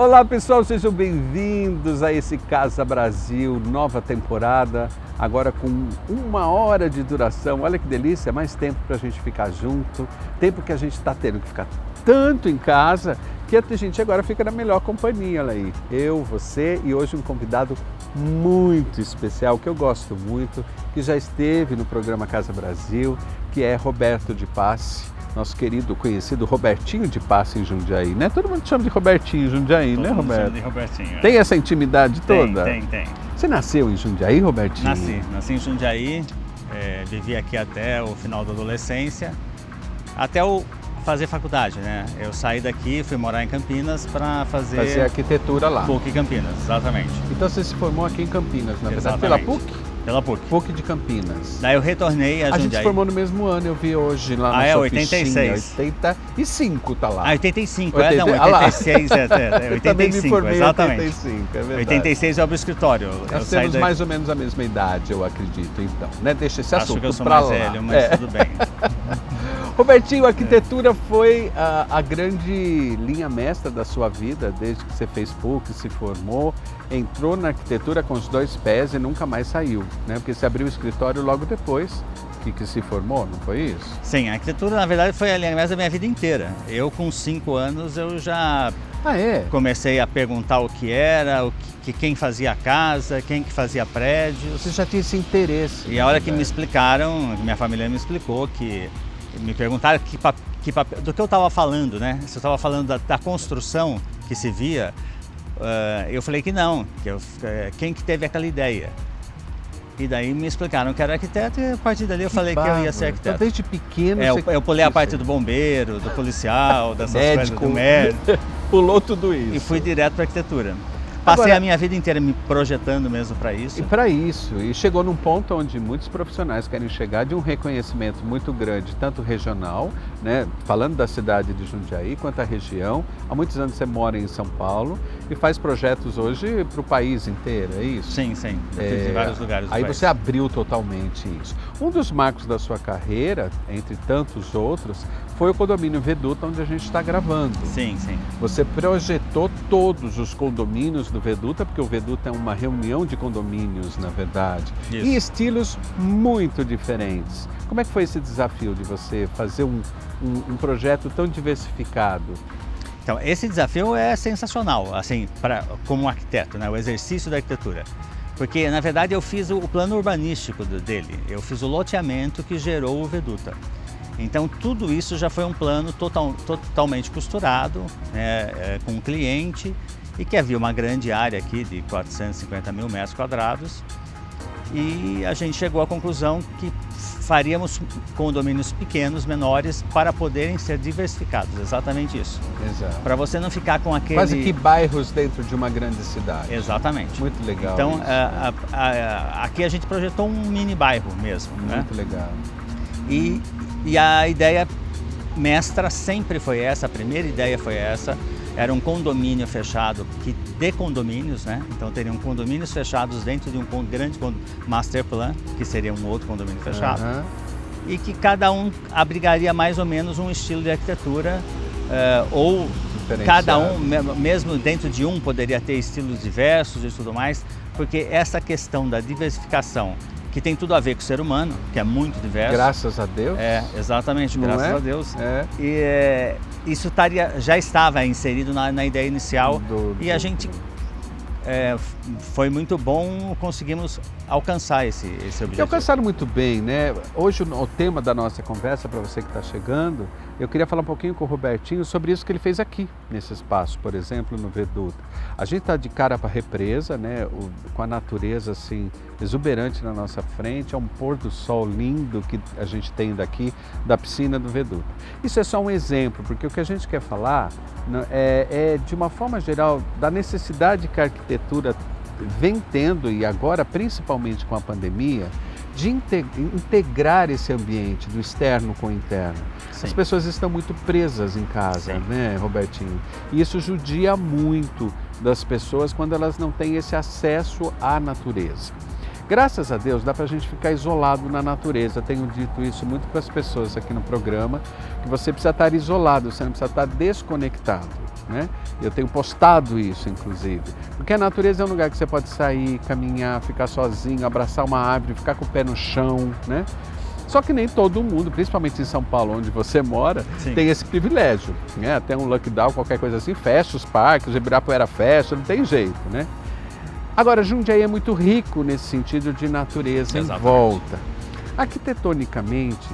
Olá pessoal, sejam bem-vindos a esse Casa Brasil, nova temporada, agora com 1 hora de duração. Olha que delícia, mais tempo para a gente ficar junto, tempo que a gente está tendo que ficar tanto em casa, que a gente agora fica na melhor companhia, olha aí. Eu, você e hoje um convidado muito especial, que eu gosto muito, que já esteve no programa Casa Brasil, que é Roberto de Passe. Nosso querido, conhecido Robertinho de Passe em Jundiaí, né? Todo mundo chama de Robertinho em Jundiaí, né, Roberto? Chama de Robertinho. Tem essa intimidade toda? Tem. Você nasceu em Jundiaí, Robertinho? Nasci em Jundiaí, vivi aqui até o final da adolescência, até fazer faculdade, né? Eu saí daqui, fui morar em Campinas para fazer arquitetura lá. PUC Campinas, exatamente. Então você se formou aqui em Campinas, na verdade, pela PUC? Pela PUC. PUC de Campinas. Daí eu retornei a Jundiaí. A gente se formou no mesmo ano, eu vi hoje lá na sua 86. 85 tá lá. 85, 86 eu também me formei exatamente. Em 85, é verdade. 86 eu abri o escritório. Nós temos mais ou menos a mesma idade, eu acredito, então, né? Deixa esse assunto que eu sou pra mais lá. velho, mas tudo bem. Robertinho, a arquitetura foi a grande linha mestra da sua vida, desde que você fez PUC, se formou, entrou na arquitetura com os 2 pés e nunca mais saiu, né? Porque você abriu o escritório logo depois que se formou, não foi isso? Sim, a arquitetura na verdade foi a linha mestra da minha vida inteira. Eu com 5 anos eu já comecei a perguntar o que era, quem fazia a casa, quem que fazia prédios. Você já tinha esse interesse. E a hora que me explicaram, minha família me explicou que me perguntaram do que eu estava falando, né? Se eu estava falando da construção que se via, eu falei que não, quem que teve aquela ideia? E daí me explicaram que era arquiteto e a partir dali eu falei que eu ia ser arquiteto. Então, desde pequeno eu pulei a parte do bombeiro, do policial, dessas coisas, do médico. Pulou tudo isso. E fui direto para arquitetura. Passei a minha vida inteira me projetando mesmo para isso. E para isso, e chegou num ponto onde muitos profissionais querem chegar de um reconhecimento muito grande, tanto regional, né, falando da cidade de Jundiaí, quanto a região. Há muitos anos você mora em São Paulo e faz projetos hoje para o país inteiro, é isso? Sim. Eu fiz em vários lugares do país. país. Você abriu totalmente isso. Um dos marcos da sua carreira, entre tantos outros, foi o condomínio Veduta, onde a gente está gravando. Sim. Você projetou todos os condomínios do Veduta, porque o Veduta é uma reunião de condomínios, na verdade, isso. Em estilos muito diferentes. Como é que foi esse desafio de você fazer um projeto tão diversificado? Então, esse desafio é sensacional, assim, como arquiteto, né, o exercício da arquitetura. Porque, na verdade, eu fiz o plano urbanístico dele, eu fiz o loteamento que gerou o Veduta. Então, tudo isso já foi um plano totalmente costurado, né, com o cliente, e que havia uma grande área aqui de 450 mil metros quadrados. E a gente chegou à conclusão que faríamos condomínios pequenos, menores, para poderem ser diversificados, exatamente isso. Exato. Para você não ficar com aquele... Quase que bairros dentro de uma grande cidade. Exatamente. Muito legal. Então, aqui a gente projetou um mini bairro mesmo. Muito legal. E a ideia mestra sempre foi essa, a primeira ideia foi essa, era um condomínio fechado de condomínios, né? Então teriam condomínios fechados dentro de um grande master plan, que seria um outro condomínio fechado, e que cada um abrigaria mais ou menos um estilo de arquitetura, ou cada um, mesmo dentro de um, poderia ter estilos diversos e tudo mais, porque essa questão da diversificação, que tem tudo a ver com o ser humano, que é muito diverso. Graças a Deus. Exatamente, não graças a Deus. E isso já estava inserido na ideia inicial e a gente foi muito bom, conseguimos alcançar esse objetivo. E alcançaram muito bem, né? Hoje o tema da nossa conversa, para você que está chegando, eu queria falar um pouquinho com o Robertinho sobre isso que ele fez aqui, nesse espaço, por exemplo, no Veduta. A gente está de cara para a represa, né? Com a natureza assim, exuberante na nossa frente, é um pôr do sol lindo que a gente tem daqui, da piscina do Veduta. Isso é só um exemplo, porque o que a gente quer falar é de uma forma geral, da necessidade que a arquitetura vem tendo, e agora principalmente com a pandemia, de integrar esse ambiente do externo com o interno. Sim. As pessoas estão muito presas em casa, né, Robertinho? E isso judia muito das pessoas quando elas não têm esse acesso à natureza. Graças a Deus dá para a gente ficar isolado na natureza. Eu tenho dito isso muito para as pessoas aqui no programa, que você precisa estar isolado, você não precisa estar desconectado. né? Eu tenho postado isso, inclusive. Porque a natureza é um lugar que você pode sair, caminhar, ficar sozinho, abraçar uma árvore, ficar com o pé no chão, né? Só que nem todo mundo, principalmente em São Paulo, onde você mora, Sim. tem esse privilégio, né? Até um lockdown, qualquer coisa assim, fecha os parques, o Ibirapuera fecha, não tem jeito, né? Agora, Jundiaí é muito rico nesse sentido de natureza em volta. Arquitetonicamente,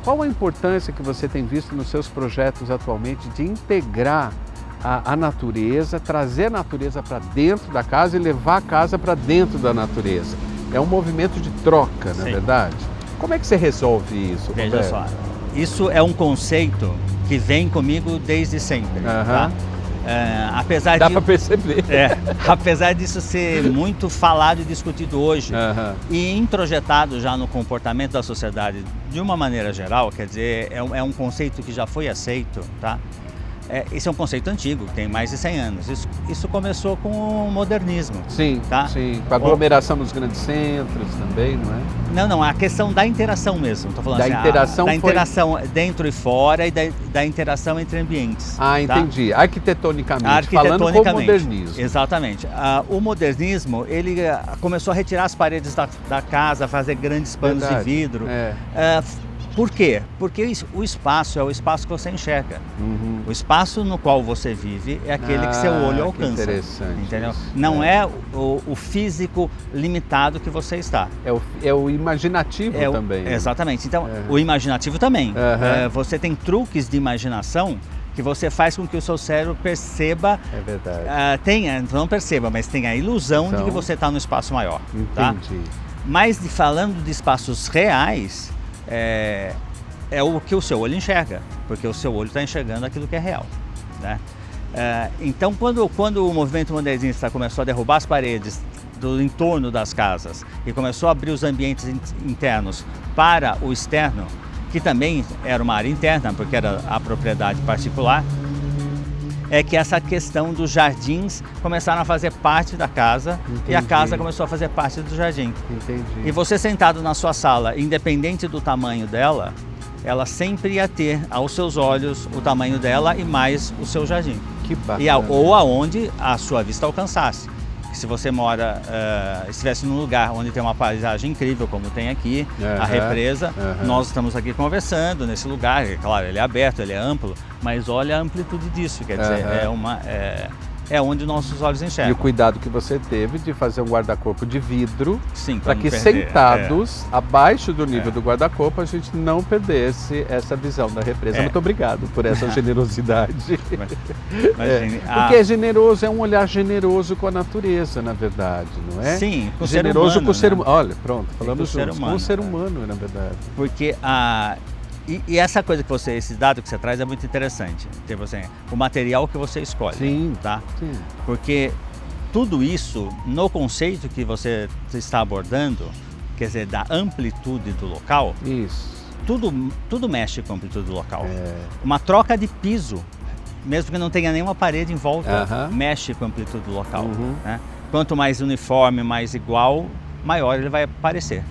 qual a importância que você tem visto nos seus projetos atualmente de integrar a natureza, trazer a natureza para dentro da casa e levar a casa para dentro da natureza? É um movimento de troca, na verdade? Como é que você resolve isso, Veja Roberto? só, isso é um conceito que vem comigo desde sempre, tá? Apesar Dá de, para perceber. apesar disso ser muito falado e discutido hoje e introjetado já no comportamento da sociedade de uma maneira geral, quer dizer, é um conceito que já foi aceito, tá? Esse é um conceito antigo, tem mais de 100 anos. Isso começou com o modernismo. Sim, tá? sim. Com a aglomeração nos grandes centros também, não é? Não, a questão da interação mesmo. Estou falando da assim, interação da interação dentro e fora e da interação entre ambientes. Ah, entendi. Tá? Arquitetonicamente, falando com o modernismo. Exatamente. O modernismo, ele começou a retirar as paredes da casa, fazer grandes panos de vidro. Por quê? Porque o espaço é o espaço que você enxerga. O espaço no qual você vive é aquele que seu olho alcança. Interessante. Entendeu? Não é o físico limitado que você está. É o imaginativo também. Exatamente. Então, o imaginativo também. Você tem truques de imaginação que você faz com que o seu cérebro perceba. É verdade. Não perceba, mas tenha a ilusão de que você está no espaço maior. Entendi. Tá? Mas falando de espaços reais, é o que o seu olho enxerga, porque o seu olho está enxergando aquilo que é real, né? Então, quando o movimento modernista começou a derrubar as paredes do entorno das casas e começou a abrir os ambientes internos para o externo, que também era uma área interna, porque era a propriedade particular, é que essa questão dos jardins começaram a fazer parte da casa. Entendi. E a casa começou a fazer parte do jardim. Entendi. E você sentado na sua sala, independente do tamanho dela, ela sempre ia ter aos seus olhos o tamanho dela e mais o seu jardim. Que bacana. Ou aonde a sua vista alcançasse. Se você estivesse num lugar onde tem uma paisagem incrível, como tem aqui, a represa, nós estamos aqui conversando nesse lugar, claro, ele é aberto, ele é amplo, mas olha a amplitude disso, quer dizer, é onde nossos olhos enxergam. E o cuidado que você teve de fazer um guarda-corpo de vidro, para que perder, sentados abaixo do nível do guarda-corpo a gente não perdesse essa visão da represa. Muito obrigado por essa generosidade. Porque é generoso, é um olhar generoso com a natureza, na verdade, não é? Sim, com generoso o ser humano, com o ser humano. Olha, pronto, falamos juntos, com o ser né? humano, na verdade. Porque E essa coisa que esse dado que você traz é muito interessante. Tipo assim, o material que você escolhe. Sim, tá? Sim. Porque tudo isso, no conceito que você está abordando, quer dizer, da amplitude do local, tudo mexe com a amplitude do local. Uma troca de piso, mesmo que não tenha nenhuma parede em volta, mexe com a amplitude do local. Né? Quanto mais uniforme, mais igual, maior ele vai parecer.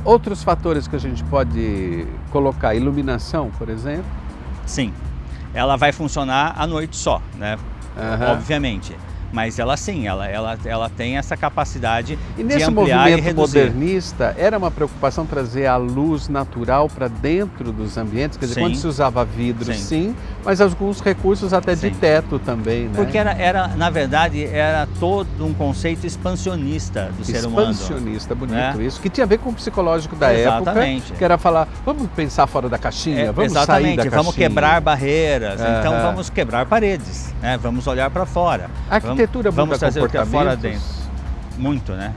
Outros fatores que a gente pode colocar, iluminação, por exemplo? Sim, ela vai funcionar à noite só, né? Obviamente. Mas ela sim, ela tem essa capacidade de ampliar e reduzir. E nesse movimento modernista, era uma preocupação trazer a luz natural para dentro dos ambientes? Quer dizer, quando se usava vidro, sim, mas alguns recursos até de teto também, né? Porque na verdade, era todo um conceito expansionista do ser humano. Expansionista, bonito isso, que tinha a ver com o psicológico da época, que era falar, vamos pensar fora da caixinha, vamos sair da caixinha. Vamos quebrar barreiras, então vamos quebrar paredes, né? Vamos olhar para fora. Vamos trazer o que é fora dentro. Muito, né?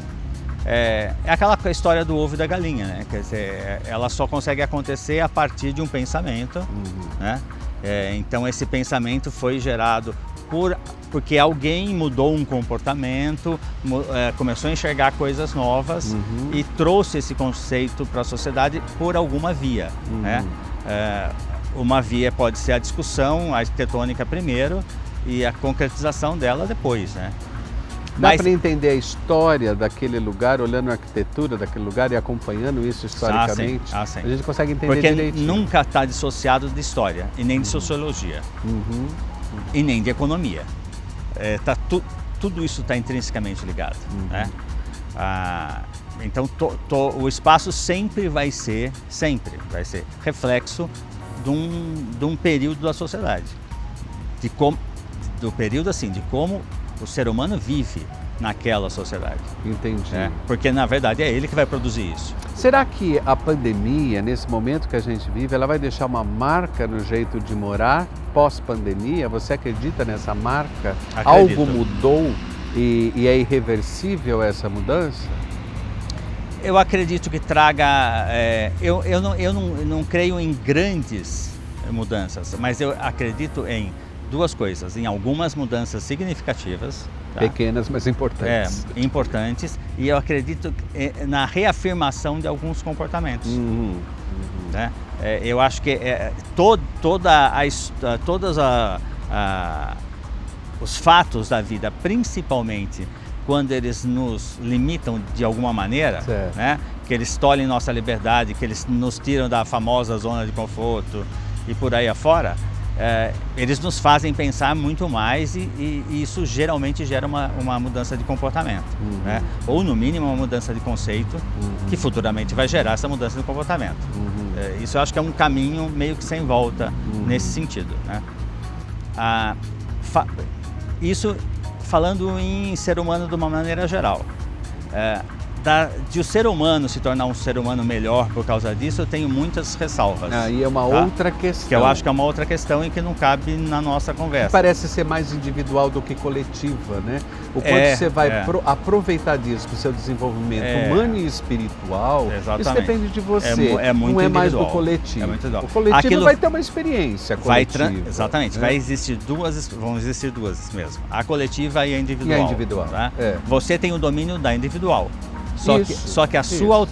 É aquela história do ovo e da galinha, né? Quer dizer, ela só consegue acontecer a partir de um pensamento, né? Então esse pensamento foi gerado porque alguém mudou um comportamento, começou a enxergar coisas novas e trouxe esse conceito para a sociedade por alguma via, né? Uma via pode ser a discussão arquitetônica primeiro, e a concretização dela depois, né? Dá para entender a história daquele lugar, olhando a arquitetura daquele lugar e acompanhando isso historicamente? Sim. A gente consegue entender porque direitinho. Nunca está dissociado de história e nem de sociologia. e nem de economia. Tudo isso está intrinsecamente ligado. Né? Então o espaço sempre vai ser reflexo de um período da sociedade, do período assim, de como o ser humano vive naquela sociedade. Entendi. Porque na verdade é ele que vai produzir isso. Será que a pandemia, nesse momento que a gente vive, ela vai deixar uma marca no jeito de morar pós-pandemia? Você acredita nessa marca? Acredito. Algo mudou e é irreversível essa mudança? Eu acredito que traga... eu não creio em grandes mudanças, mas eu acredito em duas coisas, em algumas mudanças significativas. Tá? Pequenas, mas importantes. Importantes, e eu acredito na reafirmação de alguns comportamentos. Né? Eu acho que todos os fatos da vida, principalmente quando eles nos limitam de alguma maneira, né? Que eles tolhem nossa liberdade, que eles nos tiram da famosa zona de conforto e por aí afora, eles nos fazem pensar muito mais e isso geralmente gera uma mudança de comportamento, né? Ou no mínimo uma mudança de conceito, que futuramente vai gerar essa mudança de comportamento. Isso eu acho que é um caminho meio que sem volta nesse sentido, né? Isso falando em ser humano de uma maneira geral. De o ser humano se tornar um ser humano melhor por causa disso, eu tenho muitas ressalvas. Aí é uma outra questão. Que eu acho que é uma outra questão e que não cabe na nossa conversa. Parece ser mais individual do que coletiva, né? O quanto você vai aproveitar disso para o seu desenvolvimento humano e espiritual, isso depende de você. Muito não é mais individual. do coletivo. É muito individual. O coletivo vai ter uma experiência coletiva. Exatamente. Vão existir duas mesmo. A coletiva e a individual. E a individual. Tá? Você tem o domínio da individual. Só que a sua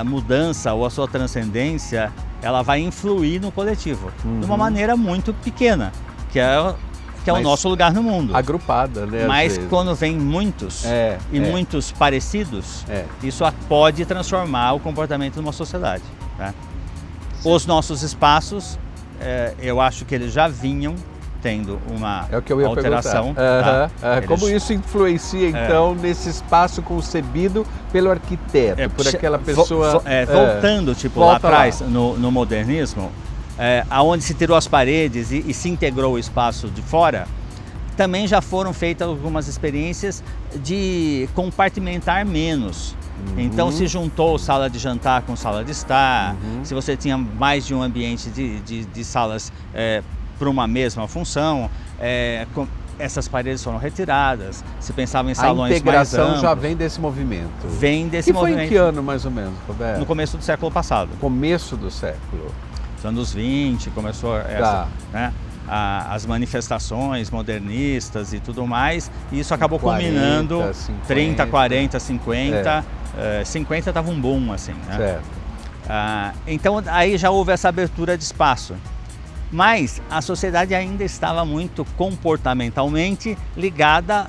mudança ou a sua transcendência, ela vai influir no coletivo de uma maneira muito pequena, que é o nosso lugar no mundo. Agrupada, né? Mas quando vem muitos muitos parecidos, isso pode transformar o comportamento de uma sociedade. Né? Os nossos espaços, eu acho que eles já vinham tendo uma alteração. Como isso influencia, então, nesse espaço concebido pelo arquiteto, por aquela pessoa... Voltando, lá atrás, no modernismo, aonde se tirou as paredes e se integrou o espaço de fora, também já foram feitas algumas experiências de compartimentar menos. Então se juntou sala de jantar com sala de estar, se você tinha mais de um ambiente de salas para uma mesma função, essas paredes foram retiradas, se pensava em salões mais amplos. A integração já vem desse movimento. Vem desse movimento. E foi em que ano, mais ou menos, Roberto? No começo do século passado. Começo do século. Nos anos 20 começou né, as manifestações modernistas e tudo mais, e isso acabou culminando 30, 40, 50. 50 estava um boom, assim. Né? Certo. Então aí já houve essa abertura de espaço. Mas a sociedade ainda estava muito comportamentalmente ligada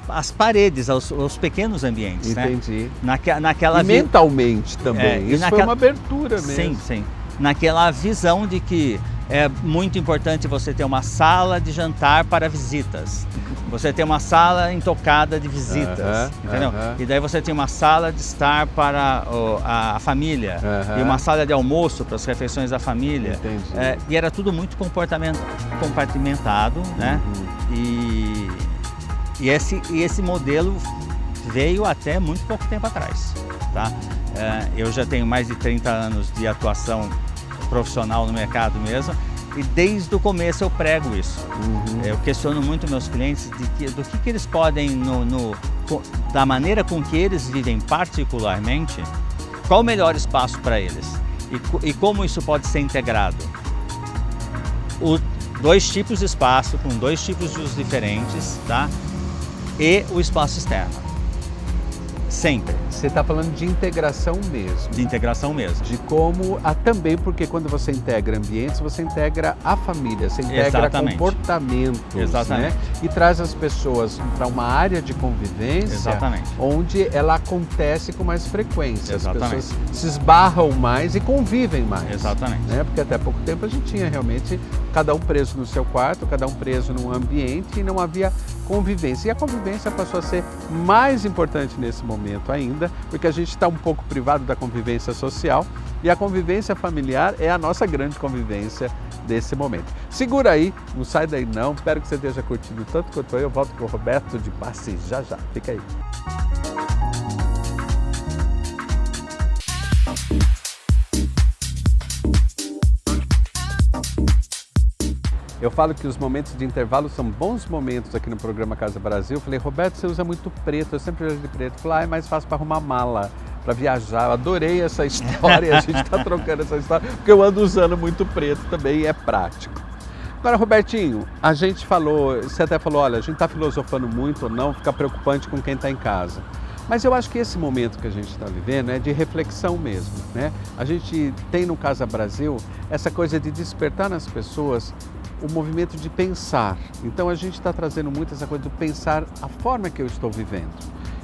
às paredes, aos pequenos ambientes. Entendi. Né? E mentalmente também. Isso foi uma abertura mesmo. Sim. Naquela visão de que é muito importante você ter uma sala de jantar para visitas. Você tem uma sala intocada de visitas, entendeu? E daí você tem uma sala de estar para a família e uma sala de almoço para as refeições da família. E era tudo muito compartimentado, né? E esse modelo veio até muito pouco tempo atrás, tá? Eu já tenho mais de 30 anos de atuação profissional no mercado mesmo, e desde o começo eu prego isso. Eu questiono muito meus clientes do que eles podem, da maneira com que eles vivem particularmente, qual o melhor espaço para eles e como isso pode ser integrado. Dois tipos de espaço, com dois tipos de usos diferentes, tá? E o espaço externo. Sempre. Você está falando de integração mesmo. De integração mesmo. De como, também porque quando você integra ambientes, você integra a família, você integra Exatamente. comportamentos, Exatamente. né? E traz as pessoas para uma área de convivência Exatamente. onde ela acontece com mais frequência. Exatamente. As pessoas se esbarram mais e convivem mais. Exatamente. Né? Porque até pouco tempo a gente tinha realmente cada um preso no seu quarto, cada um preso num ambiente e não havia convivência. E a convivência passou a ser mais importante nesse momento ainda, porque a gente está um pouco privado da convivência social e a convivência familiar é a nossa grande convivência desse momento. Segura aí, não sai daí não, espero que você esteja curtindo tanto quanto eu volto com o Roberto de Bassi já, fica aí. Eu falo que os momentos de intervalo são bons momentos aqui no programa Casa Brasil. Eu falei, Roberto, você usa muito preto, eu sempre uso de preto. Eu falei, é mais fácil para arrumar mala, para viajar. Eu adorei essa história, a gente está trocando essa história, porque eu ando usando muito preto também e é prático. Agora, Robertinho, a gente falou, você até falou, olha, a gente está filosofando muito ou não, fica preocupante com quem está em casa. Mas eu acho que esse momento que a gente está vivendo é de reflexão mesmo, né? A gente tem no Casa Brasil essa coisa de despertar nas pessoas o movimento de pensar. Então a gente está trazendo muito essa coisa do pensar a forma que eu estou vivendo.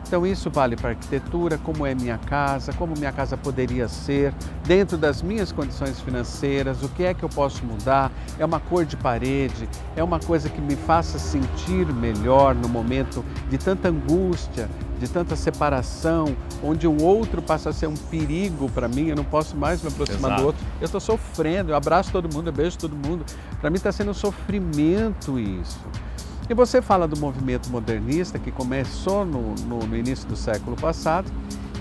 Então isso vale para a arquitetura, como é minha casa, como minha casa poderia ser, dentro das minhas condições financeiras, o que é que eu posso mudar, é uma cor de parede, é uma coisa que me faça sentir melhor no momento de tanta angústia, de tanta separação, onde o outro passa a ser um perigo para mim, eu não posso mais me aproximar Exato. do outro, eu estou sofrendo, eu abraço todo mundo, eu beijo todo mundo, para mim está sendo um sofrimento isso. E você fala do movimento modernista que começou no início do século passado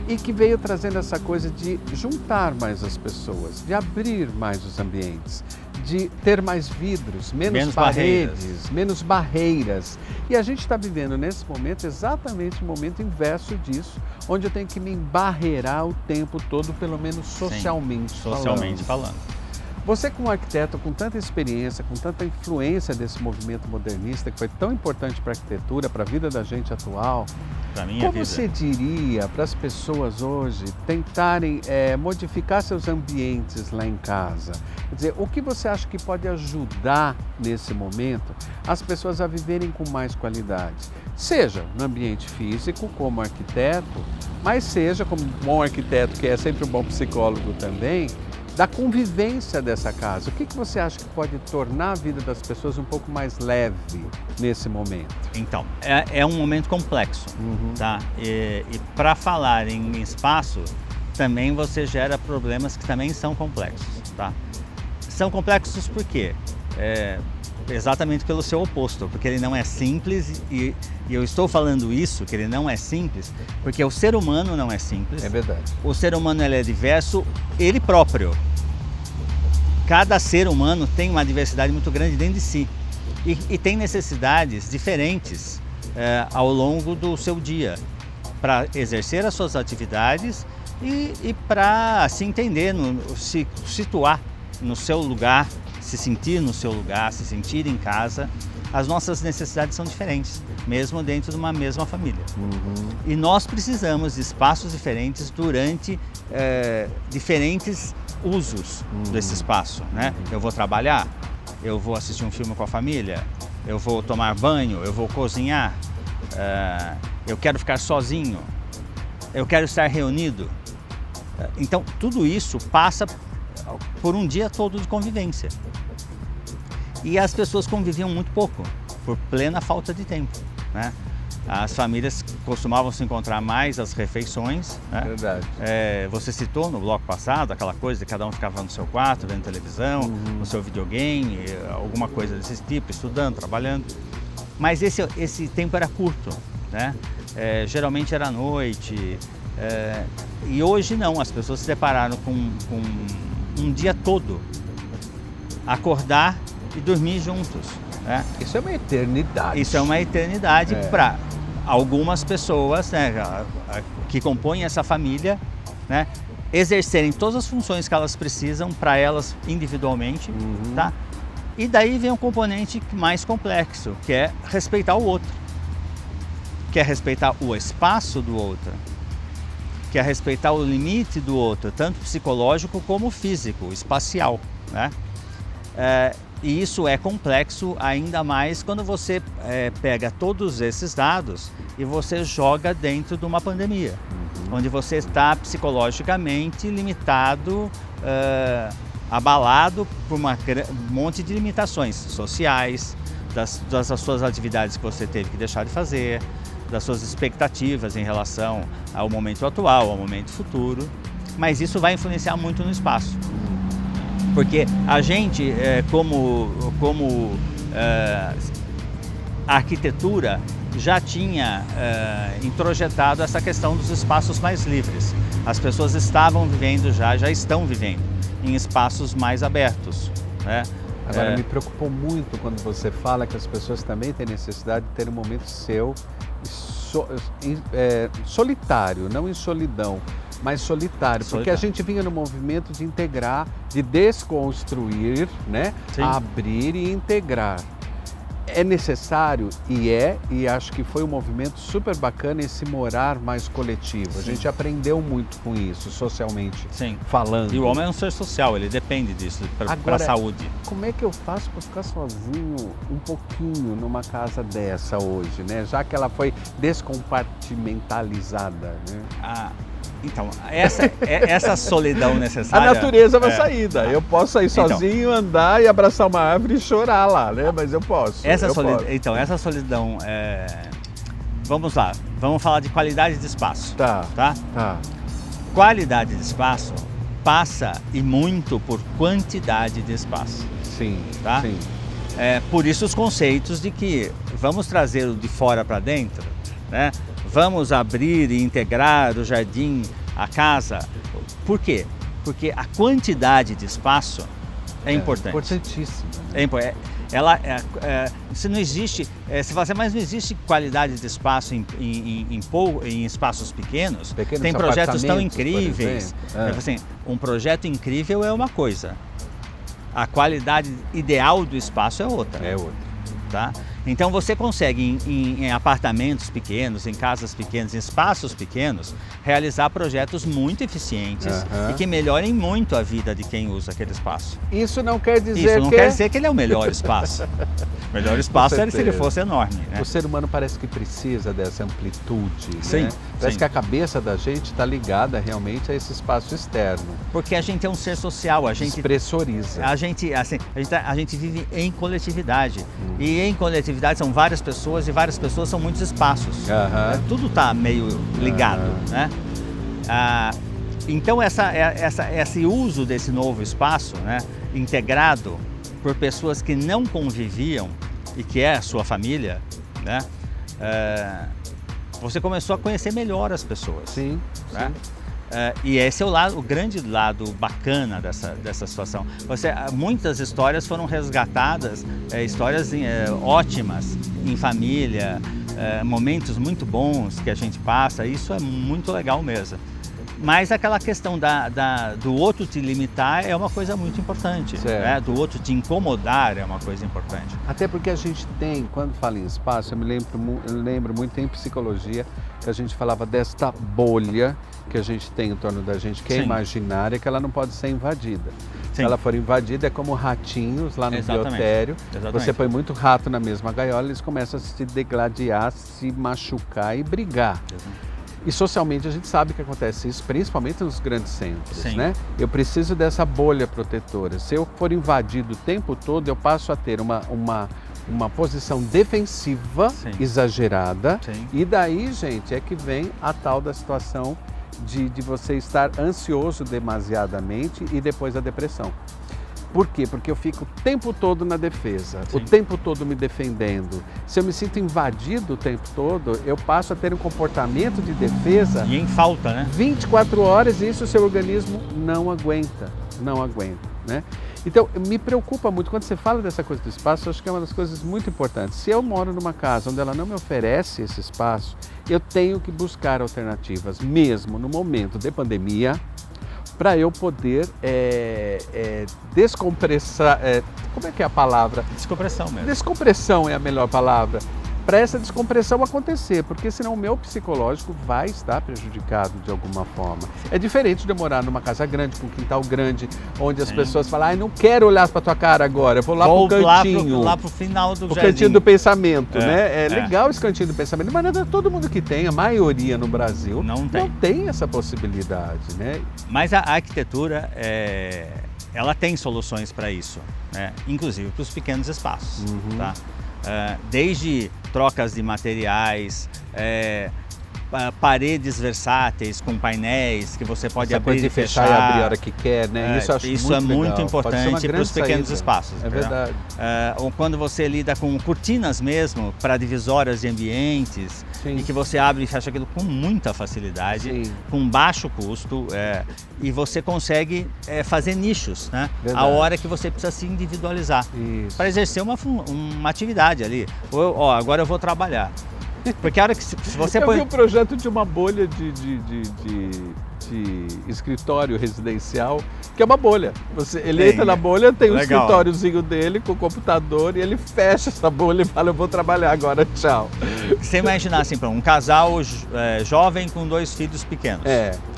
e que veio trazendo essa coisa de juntar mais as pessoas, de abrir mais os ambientes, de ter mais vidros, menos paredes, menos barreiras. E a gente está vivendo nesse momento exatamente o momento inverso disso, onde eu tenho que me embarrear o tempo todo, pelo menos socialmente falando. Socialmente falando. Você, como arquiteto, com tanta experiência, com tanta influência desse movimento modernista que foi tão importante para a arquitetura, para a vida da gente atual, Para minha como vida. você diria para as pessoas hoje tentarem modificar seus ambientes lá em casa? Quer dizer, o que você acha que pode ajudar nesse momento as pessoas a viverem com mais qualidade? Seja no ambiente físico, como arquiteto, mas seja como um bom arquiteto, que é sempre um bom psicólogo também, da convivência dessa casa. O que você acha que pode tornar a vida das pessoas um pouco mais leve nesse momento? Então, é um momento complexo, tá? E para falar em espaço, também você gera problemas que também são complexos, tá? São complexos por quê? Exatamente pelo seu oposto, porque ele não é simples e eu estou falando isso, que ele não é simples, porque o ser humano não é simples. É verdade. O ser humano ele é diverso, ele próprio. Cada ser humano tem uma diversidade muito grande dentro de si e tem necessidades diferentes ao longo do seu dia para exercer as suas atividades e para se entender, se situar no seu lugar, se sentir no seu lugar, se sentir em casa. As nossas necessidades são diferentes, mesmo dentro de uma mesma família. E nós precisamos de espaços diferentes durante diferentes usos desse espaço, né? Eu vou trabalhar, eu vou assistir um filme com a família, eu vou tomar banho, eu vou cozinhar, eu quero ficar sozinho, eu quero estar reunido. Então, tudo isso passa por um dia todo de convivência. E as pessoas conviviam muito pouco, por plena falta de tempo, né? As famílias costumavam se encontrar mais às refeições, né? Verdade. Você citou no bloco passado aquela coisa de cada um ficava no seu quarto, vendo televisão, no seu videogame, alguma coisa desse tipo, estudando, trabalhando. Mas esse tempo era curto, né? Geralmente era à noite. E hoje não, as pessoas se depararam com um dia todo, acordar e dormir juntos, né? Isso é uma eternidade. Isso é uma eternidade para algumas pessoas, né, que compõem essa família, né, exercerem todas as funções que elas precisam para elas individualmente, tá? E daí vem um componente mais complexo, que é respeitar o outro, que é respeitar o espaço do outro, que é respeitar o limite do outro, tanto psicológico como físico, espacial, né? E isso é complexo ainda mais quando você pega todos esses dados e você joga dentro de uma pandemia, onde você está psicologicamente limitado, abalado por um monte de limitações sociais, das suas atividades que você teve que deixar de fazer, das suas expectativas em relação ao momento atual, ao momento futuro, mas isso vai influenciar muito no espaço. Porque a gente, a arquitetura já tinha introjetado essa questão dos espaços mais livres. As pessoas estavam vivendo já estão vivendo em espaços mais abertos, né? Agora, me preocupou muito quando você fala que as pessoas também têm necessidade de ter um momento seu solitário, não em solidão, mas solitário, porque a gente vinha no movimento de integrar, de desconstruir, né? Abrir e integrar. É necessário e acho que foi um movimento super bacana esse morar mais coletivo. A gente aprendeu muito com isso, socialmente falando. E o homem é um ser social, ele depende disso para a saúde. Como é que eu faço para ficar sozinho um pouquinho numa casa dessa hoje, né? Já que ela foi descompartimentalizada, né? Então, essa solidão necessária... A natureza é uma saída. Eu posso sair sozinho, andar e abraçar uma árvore e chorar lá, né? Mas eu posso. Então, essa solidão... Vamos lá, vamos falar de qualidade de espaço. Tá? Qualidade de espaço passa e muito por quantidade de espaço. Sim, tá? Sim. Por isso os conceitos de que vamos trazer o de fora para dentro, né? Vamos abrir e integrar o jardim, a casa. Por quê? Porque a quantidade de espaço é importante. Importantíssimo. Se não existe, mas não existe qualidade de espaço em espaços pequenos. Tem projetos tão incríveis. Assim, um projeto incrível é uma coisa. A qualidade ideal do espaço é outra. Tá? Então você consegue em apartamentos pequenos, em casas pequenas, em espaços pequenos, realizar projetos muito eficientes e que melhorem muito a vida de quem usa aquele espaço. Isso não quer dizer que ele é o melhor espaço. O melhor espaço era se ele fosse enorme, né? O ser humano parece que precisa dessa amplitude, né? Parece que a cabeça da gente está ligada realmente a esse espaço externo. Porque a gente é um ser social, a gente expressoriza. A gente vive em coletividade. E em coletividade são várias pessoas e várias pessoas são muitos espaços. Tudo está meio ligado, né? Então esse uso desse novo espaço, né, integrado por pessoas que não conviviam e que é a sua família, né? Você começou a conhecer melhor as pessoas. Sim. E esse é o grande lado bacana dessa situação. Muitas histórias foram resgatadas, histórias ótimas em família, momentos muito bons que a gente passa, isso é muito legal mesmo. Mas aquela questão do outro te limitar é uma coisa muito importante, né? Do outro te incomodar é uma coisa importante. Até porque a gente tem, quando fala em espaço, eu lembro muito em psicologia, que a gente falava desta bolha que a gente tem em torno da gente, que é imaginária, que ela não pode ser invadida. Se ela for invadida, é como ratinhos lá no biotério. Você põe muito rato na mesma gaiola, eles começam a se degladiar, se machucar e brigar. E socialmente a gente sabe que acontece isso, principalmente nos grandes centros, né? Eu preciso dessa bolha protetora. Se eu for invadido o tempo todo, eu passo a ter uma posição defensiva exagerada. E daí, gente, é que vem a tal da situação de você estar ansioso demasiadamente e depois a depressão. Por quê? Porque eu fico o tempo todo na defesa, o tempo todo me defendendo. Se eu me sinto invadido o tempo todo, eu passo a ter um comportamento de defesa... E em falta, né? 24 horas e isso o seu organismo não aguenta, né? Então, me preocupa muito, quando você fala dessa coisa do espaço, eu acho que é uma das coisas muito importantes. Se eu moro numa casa onde ela não me oferece esse espaço, eu tenho que buscar alternativas, mesmo no momento de pandemia, para eu poder descompressar, como é que é a palavra? Descompressão mesmo. Descompressão é a melhor palavra. para essa descompressão acontecer, porque senão o meu psicológico vai estar prejudicado de alguma forma. É diferente de eu morar numa casa grande, com um quintal grande, onde as pessoas falam, ai, não quero olhar para tua cara agora, eu vou lá pro cantinho. Lá pro final do o jardim. Cantinho do pensamento, né? É legal esse cantinho do pensamento, mas não é todo mundo que tem, a maioria no Brasil não tem essa possibilidade, né? Mas a arquitetura, ela tem soluções para isso, né? Inclusive para os pequenos espaços, tá? Desde trocas de materiais, paredes versáteis com painéis que você pode abrir e fechar. E abrir a hora que quer, né? Isso é muito importante para os pequenos espaços. É verdade. Ou quando você lida com cortinas mesmo, para divisórias de ambientes, e que você abre e fecha aquilo com muita facilidade, com baixo custo, e você consegue fazer nichos, né? A hora que você precisa se individualizar, para exercer uma atividade ali. Agora eu vou trabalhar. Porque a hora que se você vi um projeto de uma bolha de escritório residencial, que é uma bolha. Ele entra na bolha, tem um escritóriozinho dele com o computador e ele fecha essa bolha e fala, eu vou trabalhar agora, tchau. Você imaginar assim, um casal jovem com 2 filhos pequenos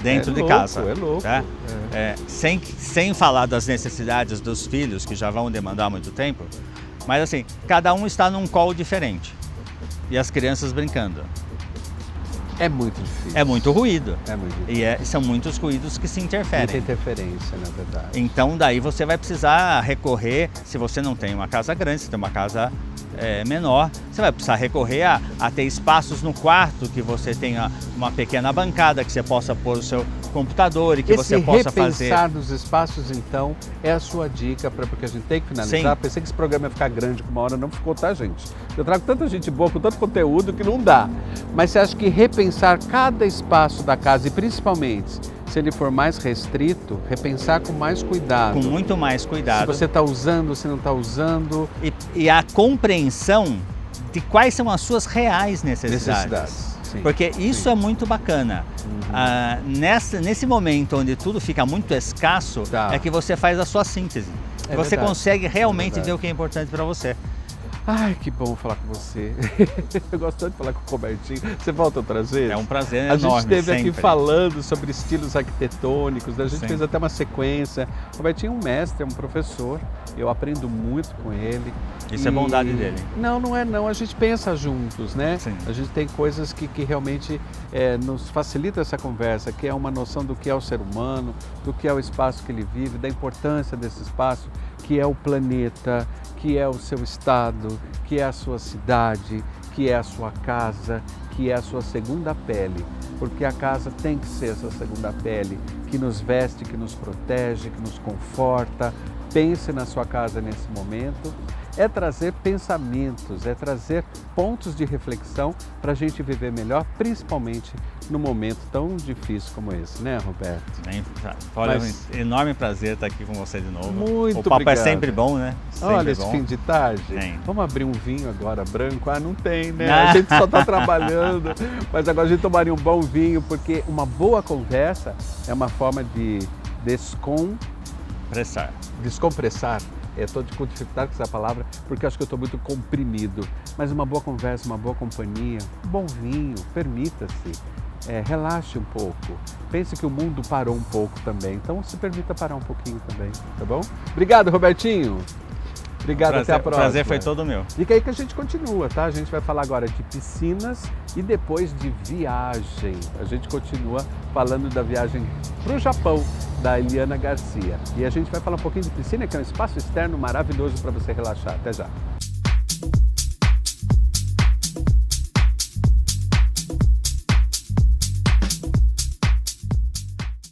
dentro de casa. É louco. Tá? Sem falar das necessidades dos filhos, que já vão demandar muito tempo, mas assim, cada um está num colo diferente. E as crianças brincando. É muito difícil. É muito ruído. É muito difícil. E são muitos ruídos que se interferem. Muita interferência, na verdade. Então daí você vai precisar recorrer, se você não tem uma casa grande, se tem uma casa menor, você vai precisar recorrer a ter espaços no quarto, que você tenha uma pequena bancada, que você possa pôr o seu computador e que você possa fazer... repensar nos espaços, então, é a sua dica, porque a gente tem que finalizar. Pensei que esse programa ia ficar grande com uma hora, não ficou, tá, gente? Eu trago tanta gente boa, com tanto conteúdo, que não dá. Mas você acha que repensar cada espaço da casa, e principalmente, se ele for mais restrito, repensar com mais cuidado. Com muito mais cuidado. Se você está usando, se não está usando. E a compreensão de quais são as suas reais necessidades. Sim, porque isso é muito bacana. Nesse momento onde tudo fica muito escasso, é que você faz a sua síntese. Você consegue realmente ver o que é importante para você. Ai, que bom falar com você. Eu gosto tanto de falar com o Robertinho. Você volta outras vezes? É um prazer enorme. A gente esteve sempre aqui falando sobre estilos arquitetônicos, a gente fez até uma sequência. O Robertinho é um mestre, é um professor. Eu aprendo muito com ele. Isso é bondade dele. Não é não. A gente pensa juntos, né? Sim. A gente tem coisas que realmente nos facilitam essa conversa, que é uma noção do que é o ser humano, do que é o espaço que ele vive, da importância desse espaço, que é o planeta, que é o seu estado, que é a sua cidade, que é a sua casa, que é a sua segunda pele. Porque a casa tem que ser essa segunda pele, que nos veste, que nos protege, que nos conforta. Pense na sua casa nesse momento. É trazer pensamentos, é trazer pontos de reflexão para a gente viver melhor, principalmente num momento tão difícil como esse, né, Roberto? Olha, é um enorme prazer estar aqui com você de novo. Muito obrigado. O papo é sempre bom, né? Olha, esse fim de tarde. Vamos abrir um vinho agora branco? Não tem, né? A gente só está trabalhando, mas agora a gente tomaria um bom vinho, porque uma boa conversa é uma forma de descompressar. Estou com dificuldade com essa palavra, porque acho que eu estou muito comprimido. Mas uma boa conversa, uma boa companhia, um bom vinho, permita-se. Relaxe um pouco. Pense que o mundo parou um pouco também. Então se permita parar um pouquinho também, tá bom? Obrigado, Robertinho. Obrigado, até a próxima. O prazer foi todo meu. Fica aí que a gente continua, tá? A gente vai falar agora de piscinas e depois de viagem. A gente continua falando da viagem para o Japão, da Eliana Garcia. E a gente vai falar um pouquinho de piscina, que é um espaço externo maravilhoso para você relaxar. Até já.